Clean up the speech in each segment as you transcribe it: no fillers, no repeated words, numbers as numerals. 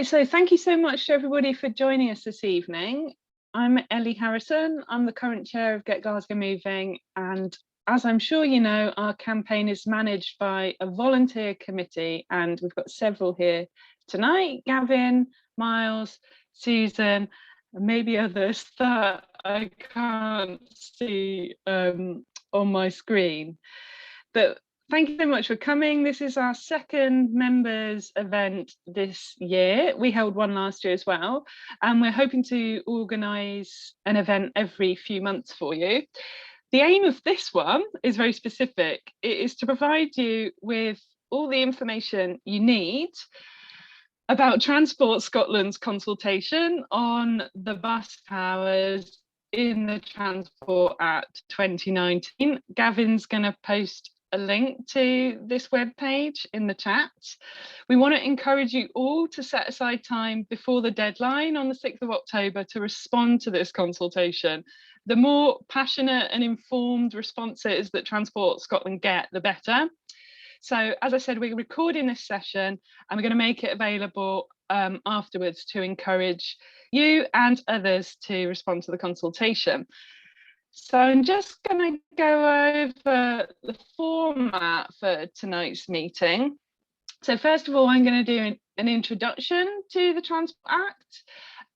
Right, so thank you so much to everybody for joining us this evening. I'm Ellie Harrison. I'm the current chair of Get Glasgow Moving, and as I'm sure you know, our campaign is managed by a volunteer committee, and we've got several here tonight: Gavin, Miles, Susan, and maybe others that I can't see on my screen. But thank you so much for coming. This is our second members event this year. We held one last year as well, and we're hoping to organise an event every few months for you. The aim of this one is very specific. It is to provide you with all the information you need about Transport Scotland's consultation on the bus powers in the Transport Act 2019. Gavin's going to post a link to this webpage in the chat. We want to encourage you all to set aside time before the deadline on the 6th of October to respond to this consultation. The more passionate and informed responses that Transport Scotland get, the better. So as I said, we're recording this session and we're going to make it available afterwards to encourage you and others to respond to the consultation. So I'm just going to go over the format for tonight's meeting. So first of all, I'm going to do an introduction to the Transport Act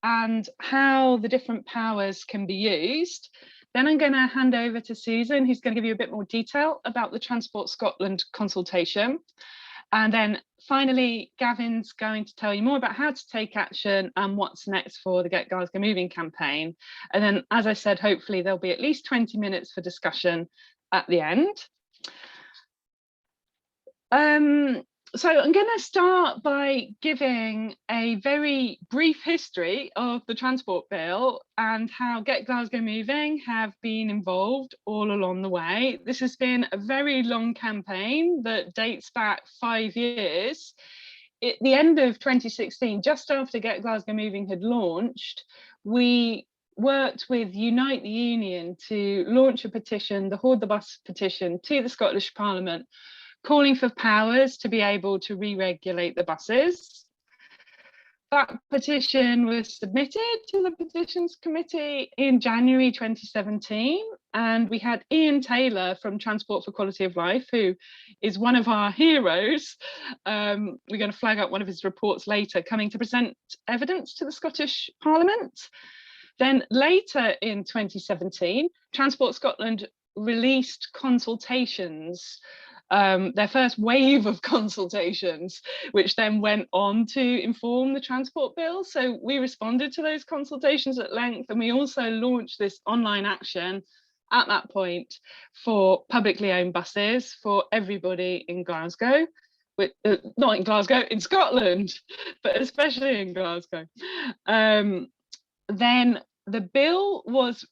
and how the different powers can be used. Then I'm going to hand over to Susan, who's going to give you a bit more detail about the Transport Scotland consultation. And then finally, Gavin's going to tell you more about how to take action and what's next for the Get Glasgow Moving campaign. And then, as I said, hopefully there'll be at least 20 minutes for discussion at the end. So I'm going to start by giving a very brief history of the Transport Bill and how Get Glasgow Moving have been involved all along the way. This has been a very long campaign that dates back 5 years. At the end of 2016, just after Get Glasgow Moving had launched, we worked with Unite the Union to launch a petition, the Hoard the Bus petition, to the Scottish Parliament, calling for powers to be able to re-regulate the buses. That petition was submitted to the Petitions Committee in January 2017, and we had Ian Taylor from Transport for Quality of Life, who is one of our heroes. We're going to flag up one of his reports later, coming to present evidence to the Scottish Parliament. Then later in 2017, Transport Scotland released consultations, their first wave of consultations, which then went on to inform the Transport Bill. So we responded to those consultations at length, and we also launched this online action at that point for publicly owned buses for everybody in Glasgow, not in Glasgow, in Scotland, but especially in Glasgow. Then the bill was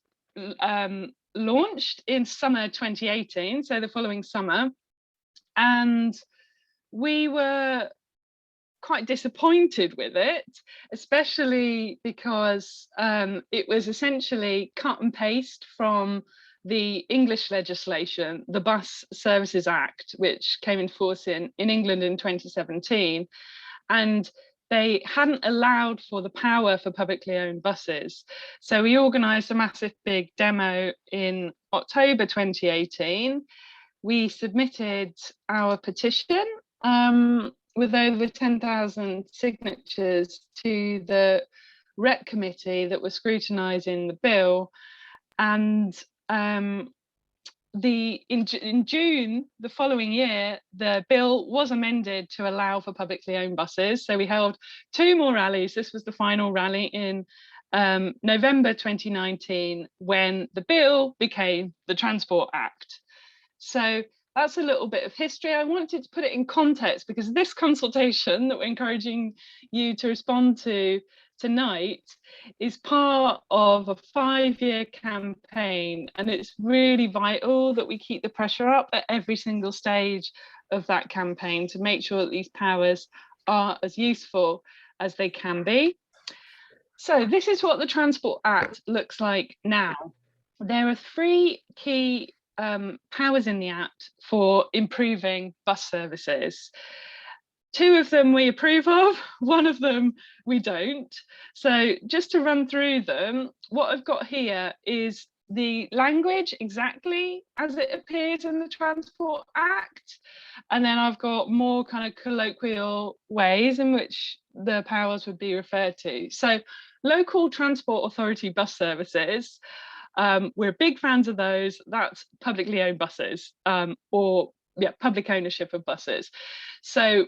launched in summer 2018, so the following summer. And we were quite disappointed with it, especially because it was essentially cut and paste from the English legislation, the Bus Services Act, which came into force in England in 2017. And they hadn't allowed for the power for publicly owned buses. So we organised a massive big demo in October 2018. We submitted our petition with over 10,000 signatures to the REC committee that was scrutinising the bill. And in June the following year, the bill was amended to allow for publicly owned buses. So we held 2 more rallies. This was the final rally in November 2019, when the bill became the Transport Act. So that's a little bit of history. I wanted to put it in context because this consultation that we're encouraging you to respond to tonight is part of a 5-year campaign, and it's really vital that we keep the pressure up at every single stage of that campaign to make sure that these powers are as useful as they can be. So this is what the Transport Act looks like now. There are 3 key powers in the Act for improving bus services. 2 of them we approve of, 1 of them we don't. So just to run through them, what I've got here is the language exactly as it appears in the Transport Act. And then I've got more kind of colloquial ways in which the powers would be referred to. So local transport authority bus services, we're big fans of those. That's publicly owned buses, or public ownership of buses. So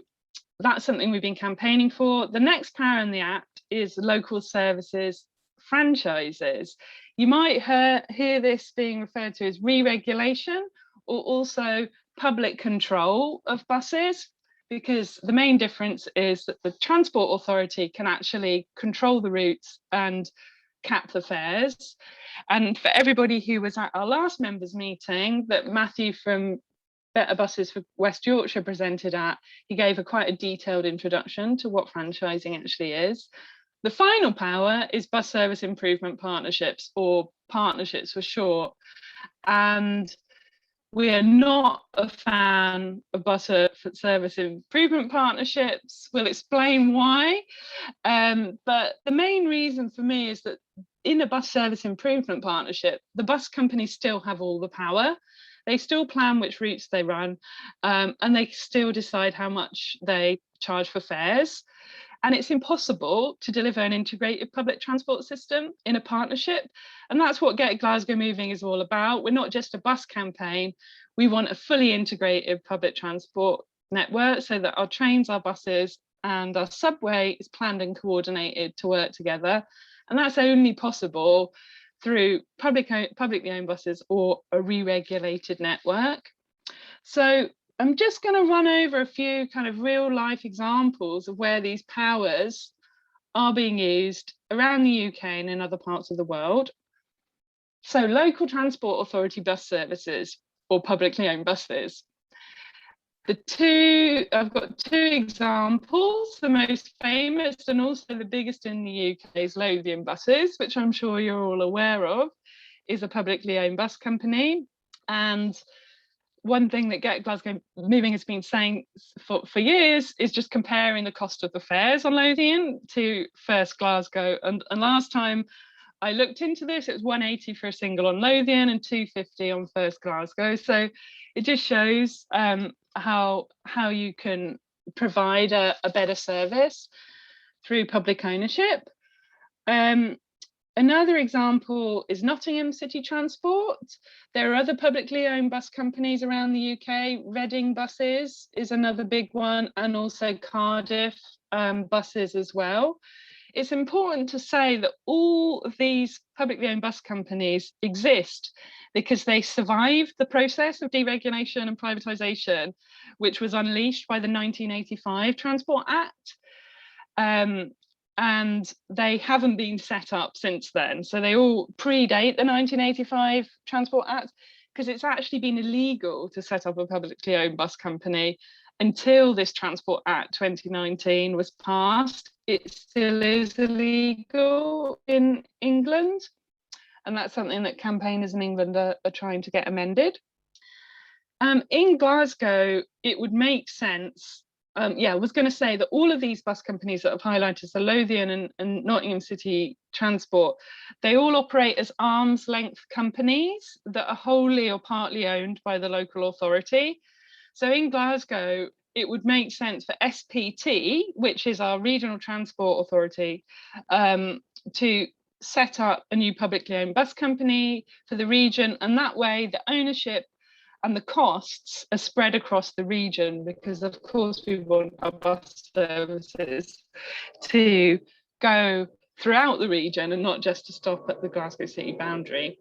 that's something we've been campaigning for. The next power in the Act is local services franchises. You might hear this being referred to as re-regulation, or also public control of buses, because the main difference is that the Transport Authority can actually control the routes and cap the fares. And for everybody who was at our last members meeting that Matthew from Better Buses for West Yorkshire presented at, he gave quite a detailed introduction to what franchising actually is. The final power is bus service improvement partnerships, or partnerships for short. And we are not a fan of bus service improvement partnerships. We'll explain why. But the main reason for me is that in a bus service improvement partnership, the bus companies still have all the power. They still plan which routes they run, and they still decide how much they charge for fares. And it's impossible to deliver an integrated public transport system in a partnership. And that's what Get Glasgow Moving is all about. We're not just a bus campaign. We want a fully integrated public transport network so that our trains, our buses, and our subway is planned and coordinated to work together. And that's only possible through publicly owned buses or a re-regulated network. So I'm just going to run over a few kind of real life examples of where these powers are being used around the UK and in other parts of the world. So local transport authority bus services, or publicly owned buses. I've got 2 examples. The most famous and also the biggest in the UK is Lothian Buses, which I'm sure you're all aware of, is a publicly owned bus company. And one thing that Get Glasgow Moving has been saying for years is just comparing the cost of the fares on Lothian to First Glasgow. And last time I looked into this, it was 180 for a single on Lothian and 250 on First Glasgow. So it just shows how you can provide a better service through public ownership. Another example is Nottingham City Transport. There are other publicly owned bus companies around the UK. Reading Buses is another big one, and also Cardiff buses as well. It's important to say that all of these publicly owned bus companies exist because they survived the process of deregulation and privatisation, which was unleashed by the 1985 Transport Act. And they haven't been set up since then. So they all predate the 1985 Transport Act, because it's actually been illegal to set up a publicly owned bus company until this Transport Act 2019 was passed. It still is illegal in England. And that's something that campaigners in England are trying to get amended. In Glasgow, it would make sense. I was going to say that all of these bus companies that I've highlighted, so Lothian and Nottingham City Transport, they all operate as arm's length companies that are wholly or partly owned by the local authority. So in Glasgow, it would make sense for SPT, which is our regional transport authority, to set up a new publicly owned bus company for the region. And that way the ownership and the costs are spread across the region, because of course we want our bus services to go throughout the region and not just to stop at the Glasgow city boundary.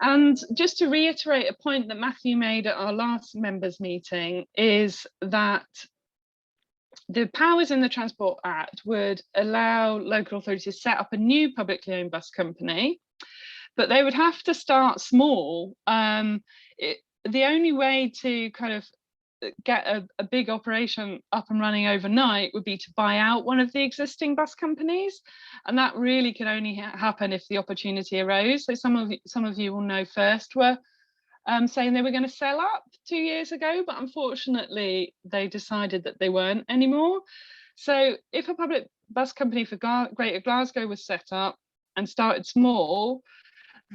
And just to reiterate a point that Matthew made at our last members meeting, is that the powers in the Transport Act would allow local authorities to set up a new publicly owned bus company, but they would have to start small. The only way to kind of get a big operation up and running overnight would be to buy out one of the existing bus companies, and that really can only happen if the opportunity arose. So some of you will know First were saying they were going to sell up 2 years ago, but unfortunately they decided that they weren't anymore. So if a public bus company for Greater Glasgow was set up and started small,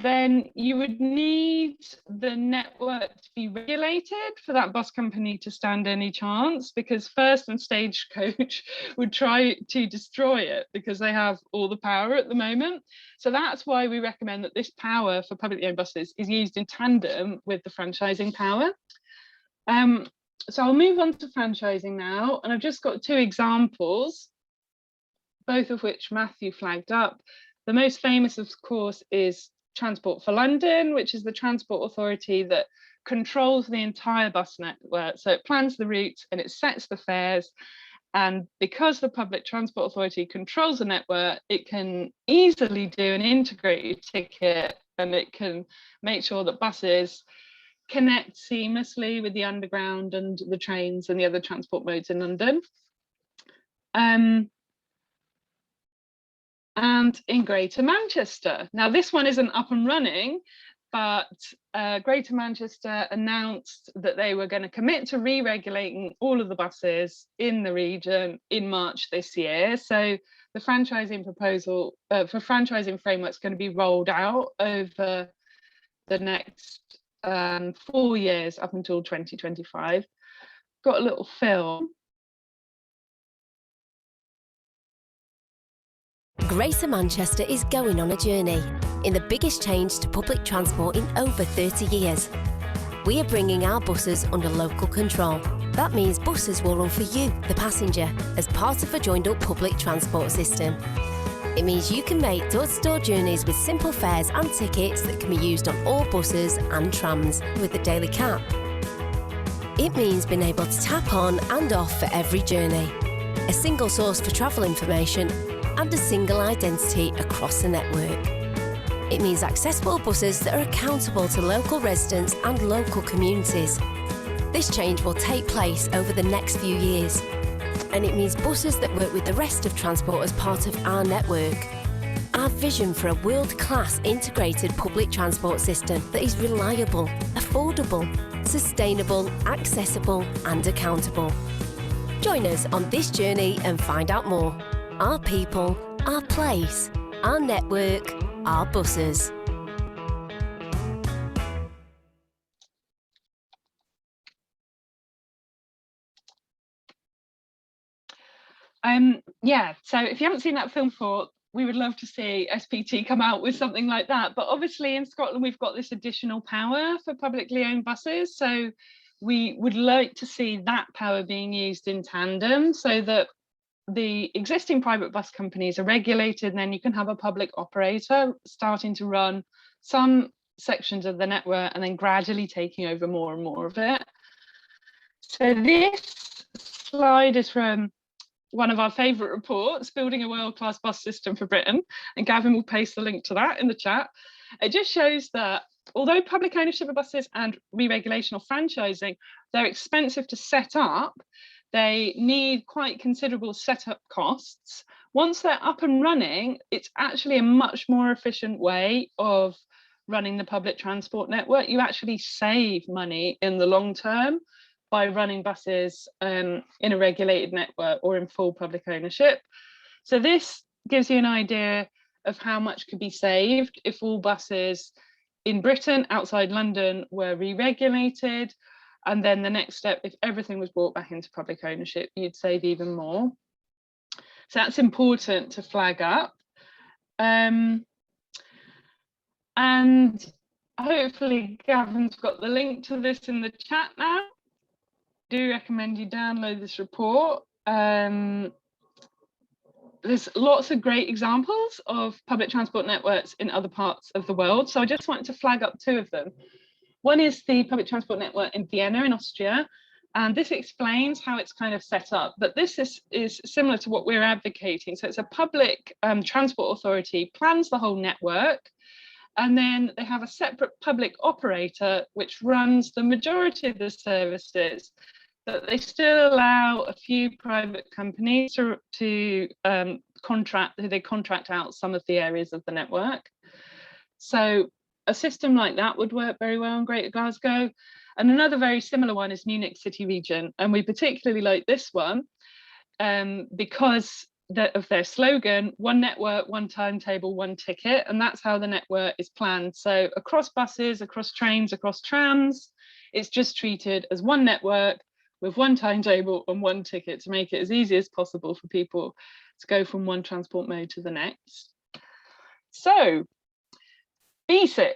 then you would need the network to be regulated for that bus company to stand any chance, because First and Stagecoach would try to destroy it because they have all the power at the moment. So that's why we recommend that this power for publicly owned buses is used in tandem with the franchising power. So I'll move on to franchising now, and I've just got 2 examples, both of which Matthew flagged up. The most famous, of course, is Transport for London, which is the transport authority that controls the entire bus network. So it plans the routes and it sets the fares. And because the Public Transport Authority controls the network, it can easily do an integrated ticket, and it can make sure that buses connect seamlessly with the underground and the trains and the other transport modes in London. And in Greater Manchester. Now, this one isn't up and running, but Greater Manchester announced that they were going to commit to re-regulating all of the buses in the region in March this year. So the franchising proposal for franchising framework is going to be rolled out over the next 4 years up until 2025. Got a little film. Greater Manchester is going on a journey in the biggest change to public transport in over 30 years. We are bringing our buses under local control. That means buses will run for you, the passenger, as part of a joined-up public transport system. It means you can make door-to-door journeys with simple fares and tickets that can be used on all buses and trams with the daily cap. It means being able to tap on and off for every journey, a single source for travel information, and a single identity across the network. It means accessible buses that are accountable to local residents and local communities. This change will take place over the next few years, and it means buses that work with the rest of transport as part of our network. Our vision for a world-class integrated public transport system that is reliable, affordable, sustainable, accessible and accountable. Join us on this journey and find out more. Our people, our place, our network, our buses. Yeah, so if you haven't seen that film before, we would love to see SPT come out with something like that. But obviously in Scotland, we've got this additional power for publicly owned buses. So we would like to see that power being used in tandem so that the existing private bus companies are regulated, and then you can have a public operator starting to run some sections of the network and then gradually taking over more and more of it. So this slide is from one of our favourite reports, Building a World-Class Bus System for Britain, and Gavin will paste the link to that in the chat. It just shows that although public ownership of buses and re-regulation or franchising, they're expensive to set up, they need quite considerable setup costs. Once they're up and running, it's actually a much more efficient way of running the public transport network. You actually save money in the long term by running buses in a regulated network or in full public ownership. So this gives you an idea of how much could be saved if all buses in Britain outside London were re-regulated. And then the next step, if everything was brought back into public ownership, you'd save even more. So that's important to flag up. And hopefully Gavin's got the link to this in the chat now. I do recommend you download this report. There's lots of great examples of public transport networks in other parts of the world. So I just wanted to flag up 2 of them. One is the public transport network in Vienna in Austria, and this explains how it's kind of set up, but this is similar to what we're advocating. So it's a public transport authority plans the whole network, and then they have a separate public operator which runs the majority of the services, but they still allow a few private companies to contract out some of the areas of the network. So a system like that would work very well in Greater Glasgow. And another very similar one is Munich City Region. And we particularly like this one because of their slogan, one network, one timetable, one ticket. And that's how the network is planned. So across buses, across trains, across trams, it's just treated as one network with one timetable and one ticket to make it as easy as possible for people to go from one transport mode to the next. So BSIPs,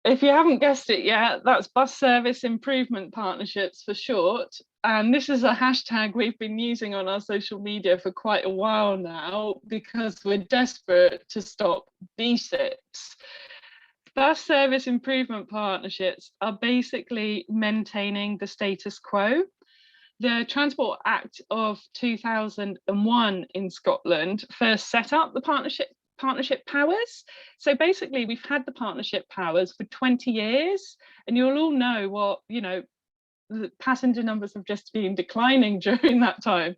if you haven't guessed it yet, that's Bus Service Improvement Partnerships for short. And this is a hashtag we've been using on our social media for quite a while now because we're desperate to stop BSIPs. Bus Service Improvement Partnerships are basically maintaining the status quo. The Transport Act of 2001 in Scotland first set up the partnership powers. So basically we've had the partnership powers for 20 years, and you'll all know what, you know, the passenger numbers have just been declining during that time,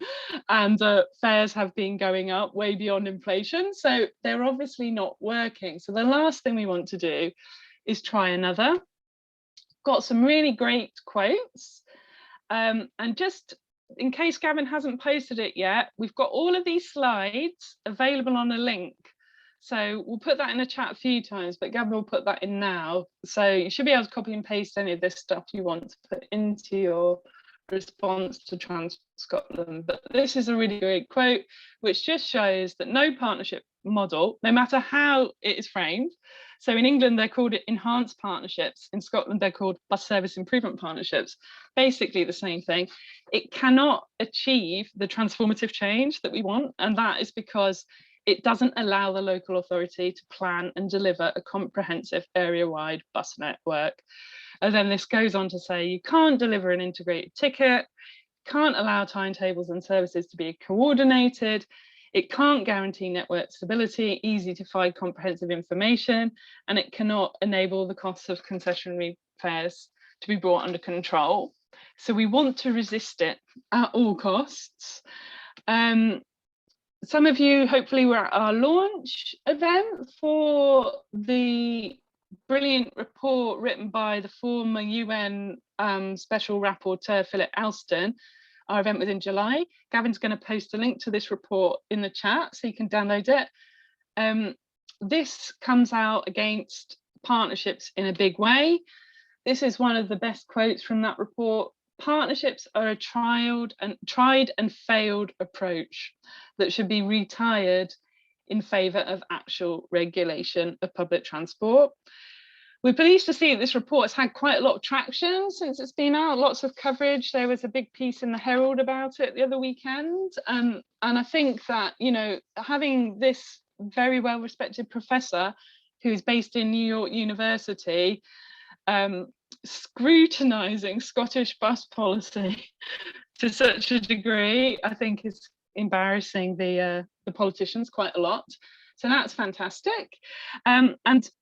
and fares have been going up way beyond inflation. So they're obviously not working. So the last thing we want to do is try another. Got some really great quotes. And just in case Gavin hasn't posted it yet, we've got all of these slides available on a link. So we'll put that in the chat a few times, but Gavin will put that in now. So you should be able to copy and paste any of this stuff you want to put into your response to Trans Scotland. But this is a really great quote, which just shows that no partnership model, no matter how it is framed. So in England, they're called enhanced partnerships. In Scotland, they're called bus service improvement partnerships. Basically the same thing. It cannot achieve the transformative change that we want. And that is because it doesn't allow the local authority to plan and deliver a comprehensive area-wide bus network. And then this goes on to say you can't deliver an integrated ticket, can't allow timetables and services to be coordinated, it can't guarantee network stability, easy to find comprehensive information, and it cannot enable the costs of concessionary fares to be brought under control. So we want to resist it at all costs. Some of you hopefully were at our launch event for the brilliant report written by the former UN Special Rapporteur Philip Alston. Our event was in July. Gavin's going to post a link to this report in the chat so you can download it. This comes out against partnerships in a big way. This is one of the best quotes from that report. Partnerships are a tried and failed approach that should be retired in favour of actual regulation of public transport. We're pleased to see that this report has had quite a lot of traction since it's been out, lots of coverage. There was a big piece in the Herald about it the other weekend. And I think that, you know, having this very well respected professor who's based in New York University, scrutinising Scottish bus policy to such a degree, I think is embarrassing the politicians quite a lot. So that's fantastic. And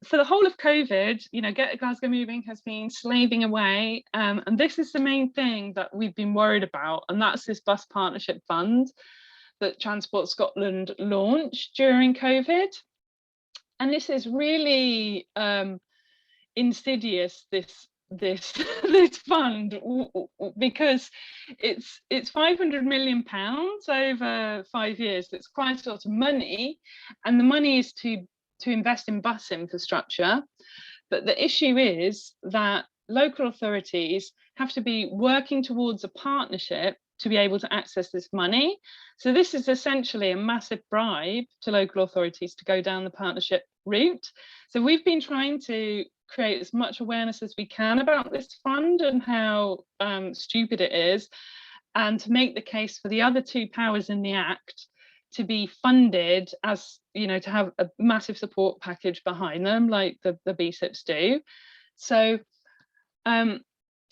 for the whole of COVID, you know, Get Glasgow Moving has been slaving away. And this is the main thing that we've been worried about. And that's this bus partnership fund that Transport Scotland launched during COVID. And this is really insidious, this fund, because it's 500 million pounds over 5 years. It's quite a lot of money, and the money is to invest in bus infrastructure. But the issue is that local authorities have to be working towards a partnership to be able to access this money. So this is essentially a massive bribe to local authorities to go down the partnership route. So we've been trying to create as much awareness as we can about this fund and how stupid it is, and to make the case for the other two powers in the Act to be funded as, you know, to have a massive support package behind them like the BSIPs do. So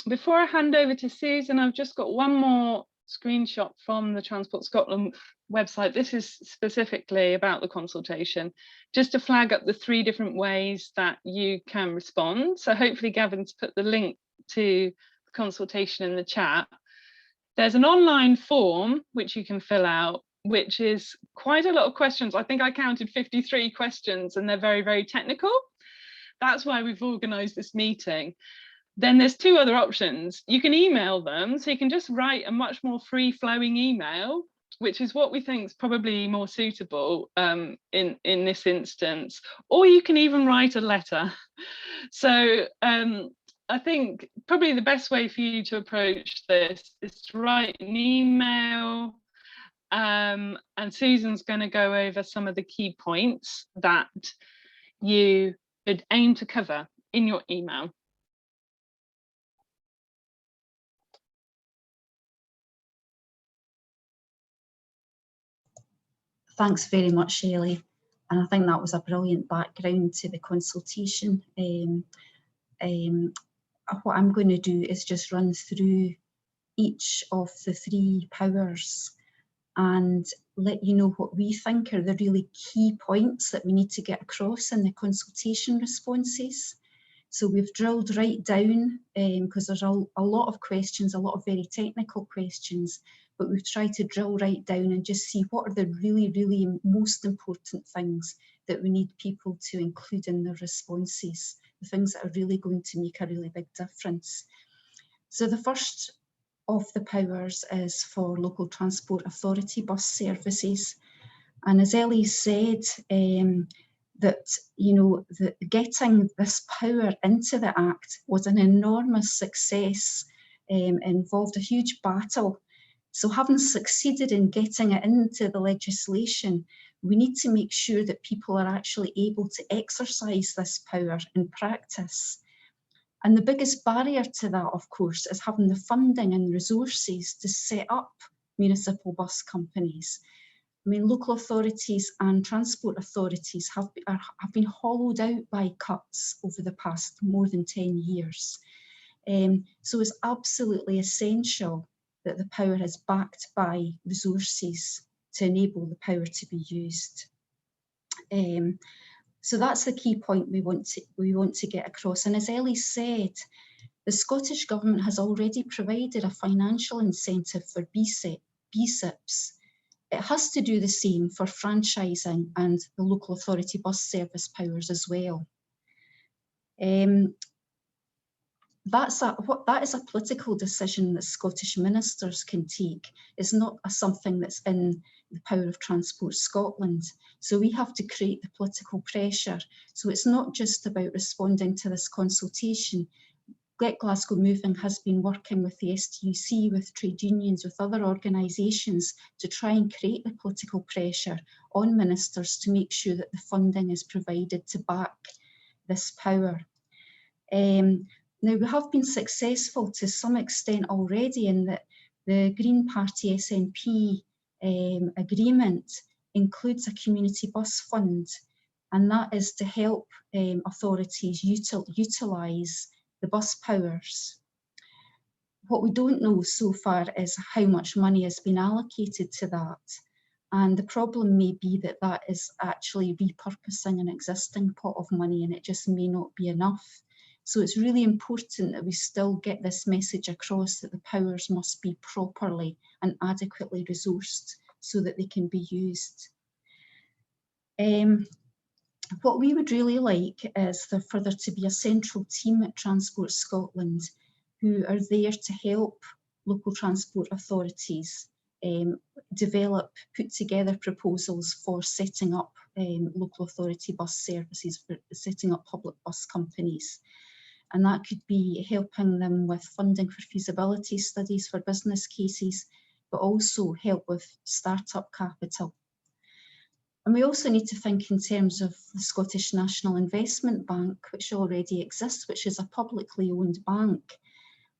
before I hand over to Susan, I've just got one more screenshot from the Transport Scotland website. This is specifically about the consultation, just to flag up the 3 different ways that you can respond. So hopefully Gavin's put the link to the consultation in the chat. There's an online form which you can fill out, which is quite a lot of questions. I think I counted 53 questions, and they're very, very technical. That's why we've organised this meeting. Then there's two other options. You can email them, so you can just write a much more free-flowing email, which is what we think is probably more suitable in this instance. Or you can even write a letter. So I think probably the best way for you to approach this is to write an email, and Susan's going to go over some of the key points that you would aim to cover in your email. Thanks very much, Ellie. And I think that was a brilliant background to the consultation. What I'm going to do is just run through each of the three powers and let you know what we think are the really key points that we need to get across in the consultation responses. So we've drilled right down, because there's a lot of questions, a lot of very technical questions, but we've tried to drill right down and just see what are the really, really most important things that we need people to include in their responses, the things that are really going to make a really big difference. So the first of the powers is for local transport authority bus services. And as Ellie said, that, you know, getting this power into the Act was an enormous success, involved a huge battle. So having succeeded in getting it into the legislation, we need to make sure that people are actually able to exercise this power in practice. And the biggest barrier to that, of course, is having the funding and resources to set up municipal bus companies. I mean, local authorities and transport authorities have been hollowed out by cuts over the past more than 10 years. So it's absolutely essential that the power is backed by resources to enable the power to be used. So that's the key point we want to get across. And as Ellie said, the Scottish Government has already provided a financial incentive for BSIPs. It has to do the same for franchising and the local authority bus service powers as well. That is a political decision that Scottish ministers can take. It's not something that's in the Power of Transport Scotland. So we have to create the political pressure. So it's not just about responding to this consultation. Get Glasgow Moving has been working with the STUC, with trade unions, with other organisations to try and create the political pressure on ministers to make sure that the funding is provided to back this power. Now, we have been successful to some extent already in that the Green Party SNP agreement includes a community bus fund, and that is to help authorities utilise the bus powers. What we don't know so far is how much money has been allocated to that. And the problem may be that that is actually repurposing an existing pot of money, and it just may not be enough. So it's really important that we still get this message across that the powers must be properly and adequately resourced so that they can be used. What we would really like is for there to be a central team at Transport Scotland who are there to help local transport authorities put together proposals for setting up local authority bus services, for setting up public bus companies. And that could be helping them with funding for feasibility studies for business cases, but also help with startup capital. And we also need to think in terms of the Scottish National Investment Bank, which already exists, which is a publicly owned bank,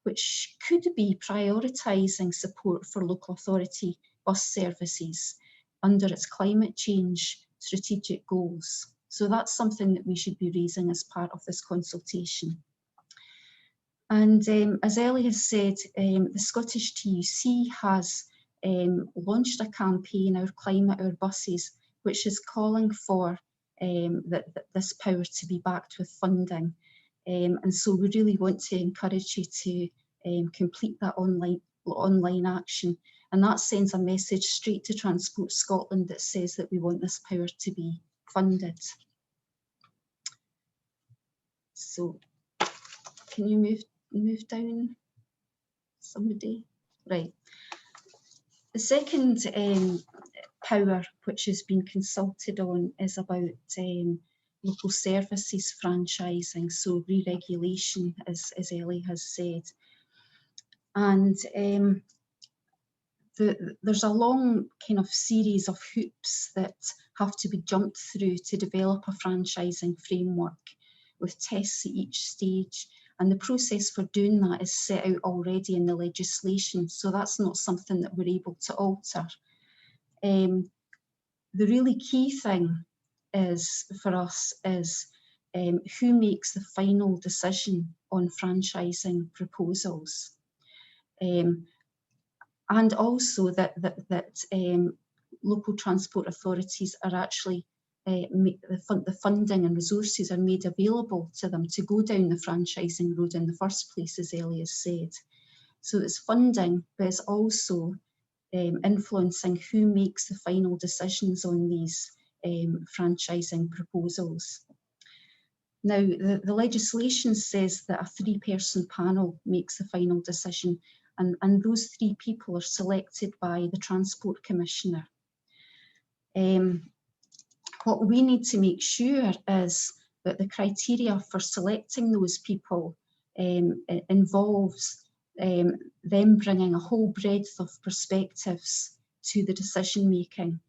which could be prioritising support for local authority bus services under its climate change strategic goals. So that's something that we should be raising as part of this consultation. And as Ellie has said, the Scottish TUC has launched a campaign, Our Climate, Our Buses, which is calling for this power to be backed with funding. And so we really want to encourage you to complete that online online action. And that sends a message straight to Transport Scotland that says that we want this power to be funded. So can you move down, somebody? Right. The second power which has been consulted on is about local services franchising, so re-regulation, as Ellie has said. And there's a long kind of series of hoops that have to be jumped through to develop a franchising framework, with tests at each stage. And the process for doing that is set out already in the legislation, so that's not something that we're able to alter. The really key thing is for us is who makes the final decision on franchising proposals, and also that local transport authorities are actually the funding and resources are made available to them to go down the franchising road in the first place, as Ellie has said. So it's funding, but it's also influencing who makes the final decisions on these franchising proposals. Now, the legislation says that a 3-person panel makes the final decision, and those 3 people are selected by the Transport Commissioner. What we need to make sure is that the criteria for selecting those people involves them bringing a whole breadth of perspectives to the decision making,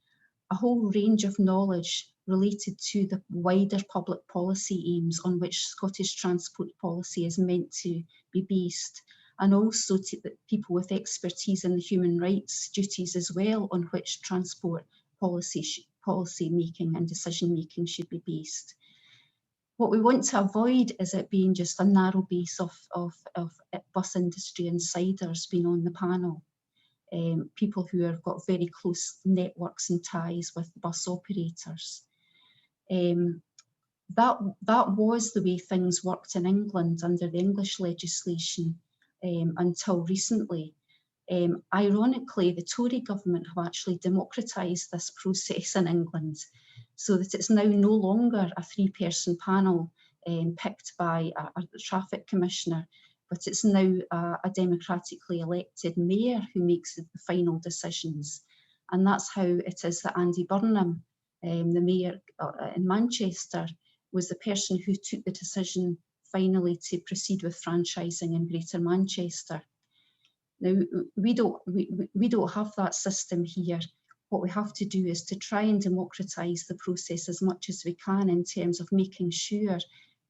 a whole range of knowledge related to the wider public policy aims on which Scottish transport policy is meant to be based, and also to the people with expertise in the human rights duties as well on which transport policy making and decision making should be based. What we want to avoid is it being just a narrow base of bus industry insiders being on the panel, people who have got very close networks and ties with the bus operators. That was the way things worked in England under the English legislation until recently. Ironically, the Tory government have actually democratised this process in England, so that it's now no longer a 3-person panel picked by a traffic commissioner, but it's now a democratically elected mayor who makes the final decisions. And that's how it is that Andy Burnham, the mayor in Manchester, was the person who took the decision finally to proceed with franchising in Greater Manchester. Now, we don't have that system here. What we have to do is to try and democratise the process as much as we can in terms of making sure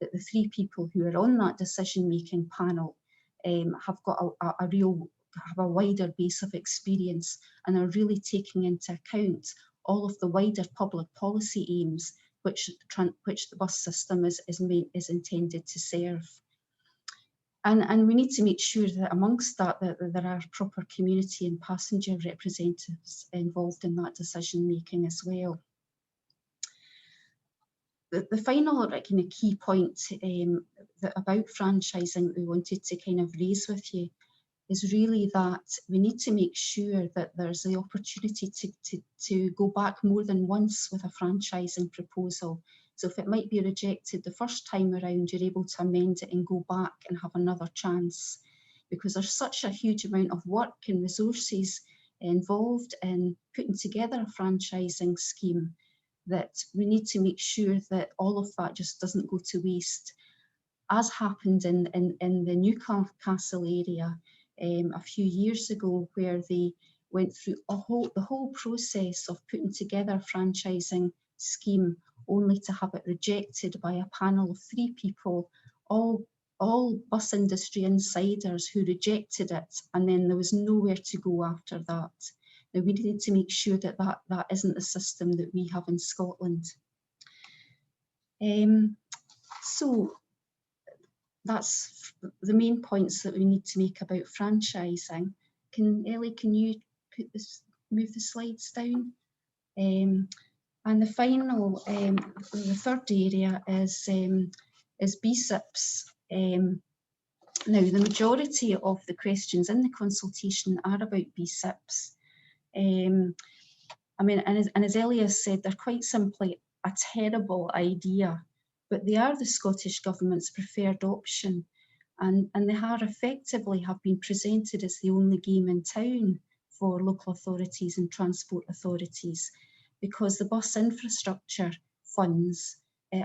that the 3 people who are on that decision-making panel have got a wider base of experience and are really taking into account all of the wider public policy aims which the bus system is intended to serve. And we need to make sure that amongst that, there are proper community and passenger representatives involved in that decision making as well. The final kind of key point about franchising that we wanted to kind of raise with you is really that we need to make sure that there's the opportunity to go back more than once with a franchising proposal. So if it might be rejected the first time around, you're able to amend it and go back and have another chance, because there's such a huge amount of work and resources involved in putting together a franchising scheme that we need to make sure that all of that just doesn't go to waste, as happened in the Newcastle area a few years ago, where they went through the whole process of putting together a franchising scheme only to have it rejected by a panel of 3 people, all bus industry insiders who rejected it, and then there was nowhere to go after that. Now, we need to make sure that that isn't the system that we have in Scotland. So that's the main points that we need to make about franchising. Ellie, can you move the slides down? And the final, the third area is BSIPs. Now, the majority of the questions in the consultation are about BSIPs. I mean, and as Ellie has said, they're quite simply a terrible idea, but they are the Scottish Government's preferred option, and they have effectively been presented as the only game in town for local authorities and transport authorities, because the bus infrastructure funds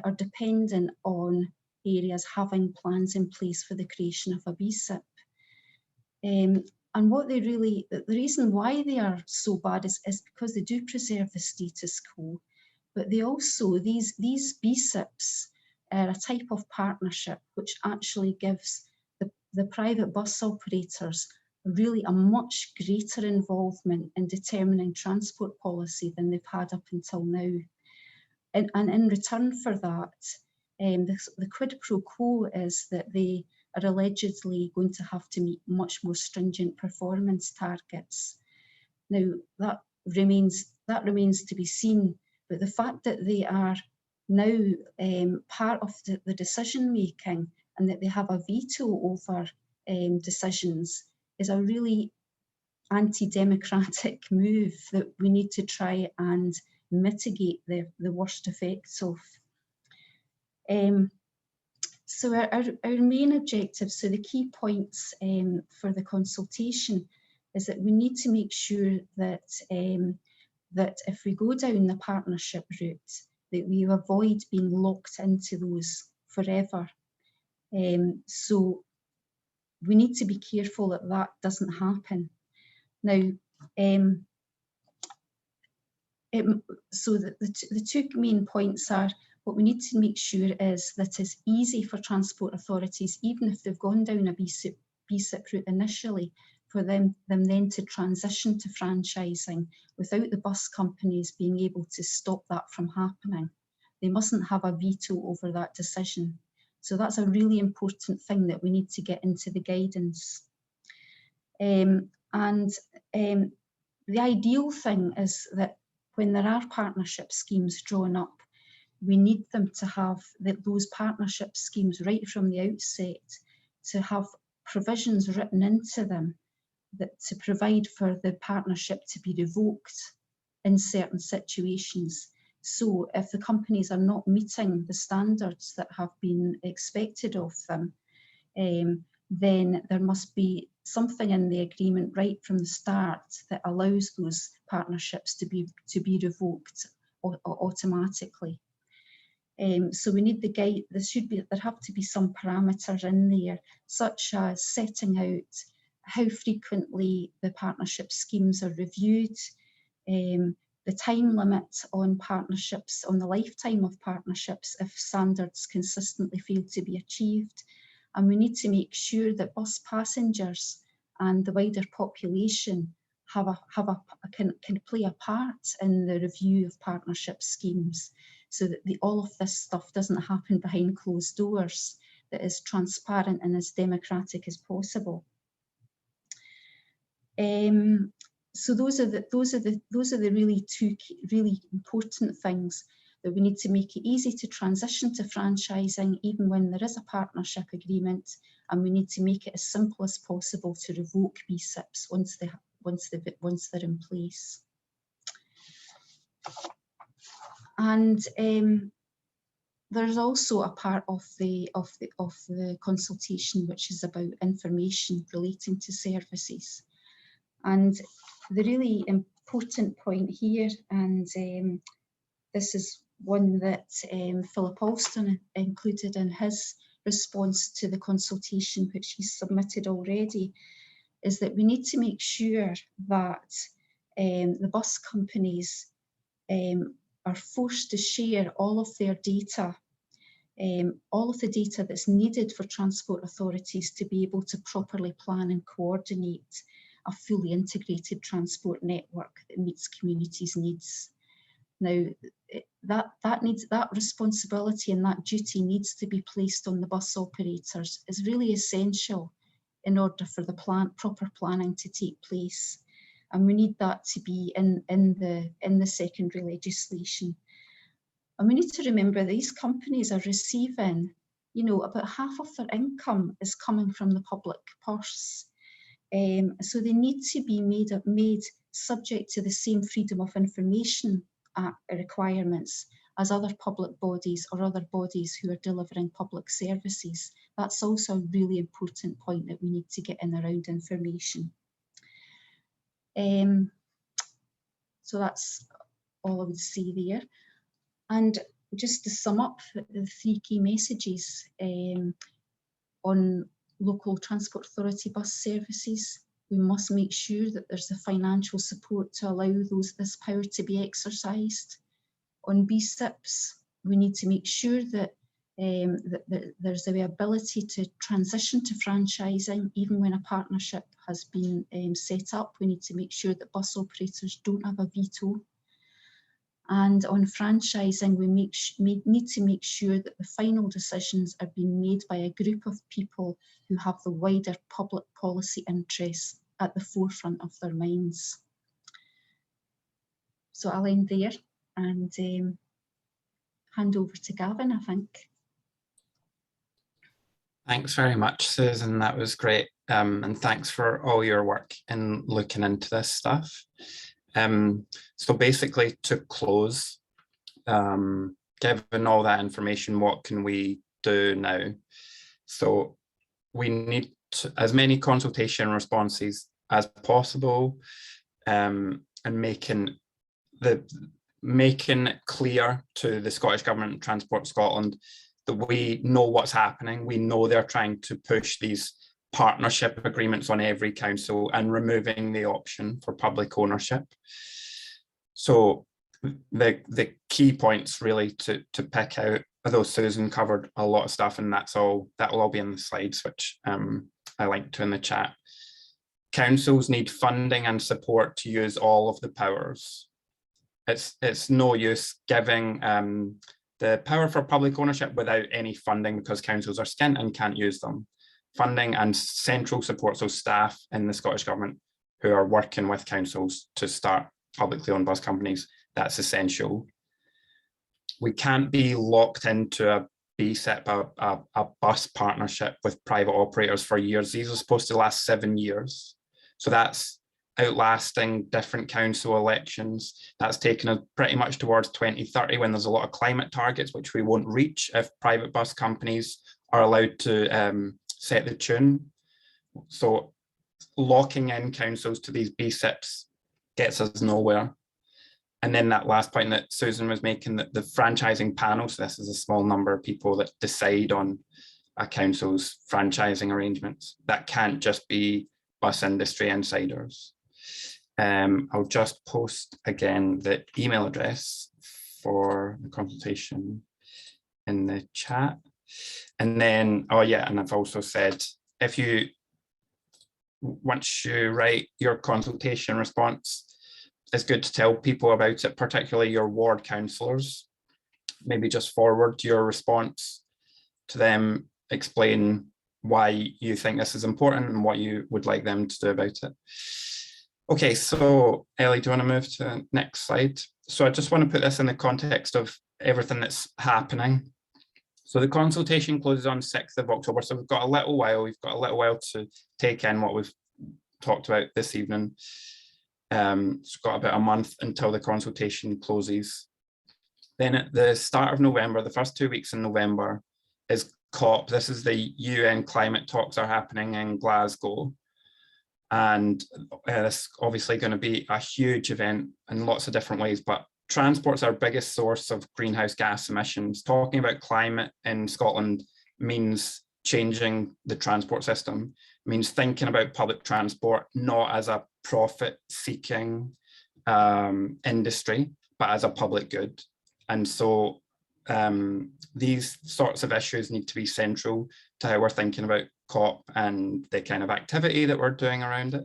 are dependent on areas having plans in place for the creation of a BSIP. And what they really, the reason why they are so bad is because they do preserve the status quo, but they also, these BSIPs are a type of partnership which actually gives the private bus operators really a much greater involvement in determining transport policy than they've had up until now. And in return for that, the quid pro quo is that they are allegedly going to have to meet much more stringent performance targets. Now, that remains to be seen, but the fact that they are now part of the decision making and that they have a veto over decisions is a really anti-democratic move that we need to try and mitigate the worst effects of. So our main objectives, so the key points for the consultation is that we need to make sure that that if we go down the partnership route, that we avoid being locked into those forever. So we need to be careful that that doesn't happen. Now, so the two main points are, what we need to make sure is that it's easy for transport authorities, even if they've gone down a BSIP route initially, for them then to transition to franchising without the bus companies being able to stop that from happening. They mustn't have a veto over that decision. So that's a really important thing that we need to get into the guidance. The ideal thing is that when there are partnership schemes drawn up, we need them to have those partnership schemes right from the outset, to have provisions written into them that to provide for the partnership to be revoked in certain situations. So if the companies are not meeting the standards that have been expected of them, then there must be something in the agreement right from the start that allows those partnerships to be revoked automatically. So we need the guide. There have to be some parameters in there, such as setting out how frequently the partnership schemes are reviewed, the time limit on partnerships, on the lifetime of partnerships if standards consistently fail to be achieved. And we need to make sure that bus passengers and the wider population can play a part in the review of partnership schemes, so that all of this stuff doesn't happen behind closed doors, that is transparent and as democratic as possible. So those are the really two really important things, that we need to make it easy to transition to franchising even when there is a partnership agreement, and we need to make it as simple as possible to revoke BSIPs once they're in place. And there's also a part of the consultation which is about information relating to services. And the really important point here, and this is one that Philip Alston included in his response to the consultation, which he's submitted already, is that we need to make sure that the bus companies are forced to share all of their data, all of the data that's needed for transport authorities to be able to properly plan and coordinate a fully integrated transport network that meets communities' needs. Now, that responsibility and that duty needs to be placed on the bus operators, is really essential in order for the proper planning to take place. And we need that to be in the secondary legislation. And we need to remember these companies are receiving, you know, about half of their income is coming from the public purse. So they need to be made subject to the same freedom of information requirements as other public bodies or other bodies who are delivering public services. That's also a really important point that we need to get in around information. So that's all I would say there. And just to sum up the three key messages on local transport authority bus services, we must make sure that there's the financial support to allow this power to be exercised. On BSIPs, we need to make sure that, that there's the ability to transition to franchising. Even when a partnership has been set up, we need to make sure that bus operators don't have a veto. And on franchising, we need to make sure that the final decisions are being made by a group of people who have the wider public policy interests at the forefront of their minds. So I'll end there and hand over to Gavin, I think. Thanks very much, Susan. That was great. And thanks for all your work in looking into this stuff. So basically, to close, given all that information, what can we do now? So we need as many consultation responses as possible, and making it clear to the Scottish Government and Transport Scotland that we know what's happening. We know they're trying to push these partnership agreements on every council and removing the option for public ownership. So the key points really to pick out, although Susan covered a lot of stuff, and that will all be in the slides, which I linked to in the chat. Councils need funding and support to use all of the powers. It's no use giving the power for public ownership without any funding, because councils are skint and can't use them. Funding and central support, so staff in the Scottish Government who are working with councils to start publicly owned bus companies, that's essential. We can't be locked into a BSIP, a bus partnership with private operators for years. These are supposed to last 7 years. So that's outlasting different council elections. That's taken us pretty much towards 2030, when there's a lot of climate targets, which we won't reach if private bus companies are allowed to set the tune. So locking in councils to these BSIPs gets us nowhere. And then that last point that Susan was making, that the franchising panel, so this is a small number of people that decide on a council's franchising arrangements, that can't just be bus industry insiders. I'll just post again the email address for the consultation in the chat. And then, oh yeah, and I've also said, if you, once you write your consultation response, it's good to tell people about it, particularly your ward councillors. Maybe just forward your response to them, explain why you think this is important and what you would like them to do about it. Okay, so Ellie, do you want to move to the next slide? So I just want to put this in the context of everything that's happening. So the consultation closes on 6th of October. So we've got a little while. We've got a little while to take in what we've talked about this evening. It's got about a month until the consultation closes. Then at the start of November, the first 2 weeks in November, is COP. This is the UN climate talks are happening in Glasgow. And it's obviously going to be a huge event in lots of different ways, but transport's our biggest source of greenhouse gas emissions. Talking about climate in Scotland means changing the transport system, means thinking about public transport not as a profit-seeking industry, but as a public good. And so these sorts of issues need to be central to how we're thinking about COP and the kind of activity that we're doing around it.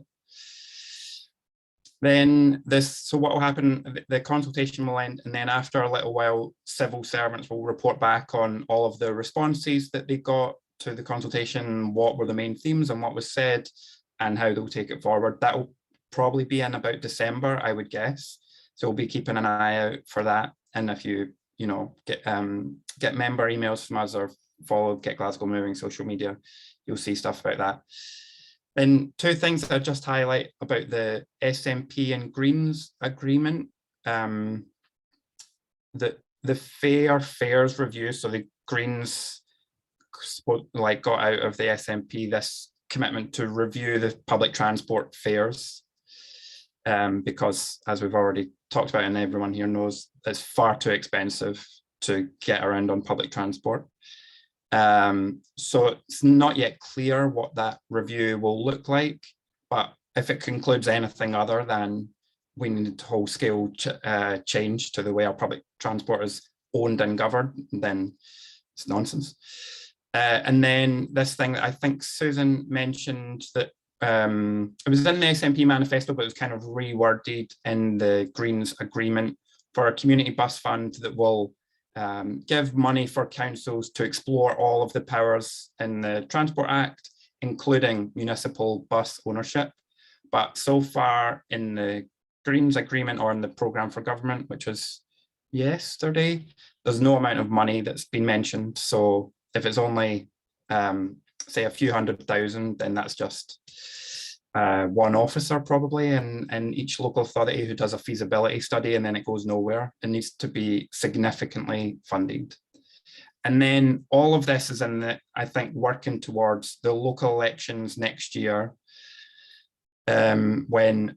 Then so what will happen, the consultation will end, and then after a little while, civil servants will report back on all of the responses that they got to the consultation, what were the main themes and what was said, and how they'll take it forward. That will probably be in about December, I would guess. So we'll be keeping an eye out for that. And if you get member emails from us or follow Get Glasgow Moving social media, you'll see stuff about that. Then two things I just highlight about the SNP and Greens agreement. The fares review, so the Greens got out of the SNP this commitment to review the public transport fares, because as we've already talked about and everyone here knows, it's far too expensive to get around on public transport. So it's not yet clear what that review will look like, but if it concludes anything other than we need whole-scale change to the way our public transport is owned and governed, then it's nonsense. And then this thing that I think Susan mentioned, that it was in the SNP manifesto, but it was kind of reworded in the Greens agreement for a community bus fund that will give money for councils to explore all of the powers in the Transport Act, including municipal bus ownership. But so far in the Greens agreement, or in the programme for government, which was yesterday, there's no amount of money that's been mentioned. So if it's only say a few $100,000, then that's just one officer probably in each local authority who does a feasibility study, and then it goes nowhere. It needs to be significantly funded. And then all of this is in the, I think, working towards the local elections next year, when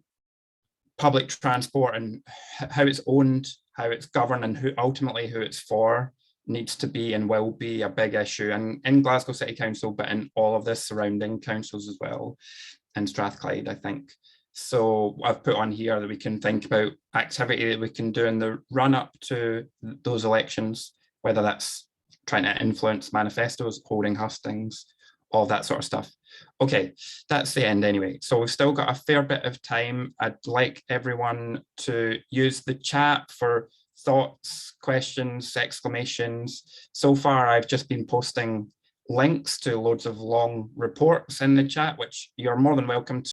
public transport and how it's owned, how it's governed, and who it's for needs to be and will be a big issue, and in Glasgow City Council, but in all of the surrounding councils as well, and Strathclyde, I think. So I've put on here that we can think about activity that we can do in the run up to those elections, whether that's trying to influence manifestos, holding hustings, all that sort of stuff. Okay, that's the end anyway. So we've still got a fair bit of time. I'd like everyone to use the chat for thoughts, questions, exclamations. So far, I've just been posting links to loads of long reports in the chat, which you're more than welcome to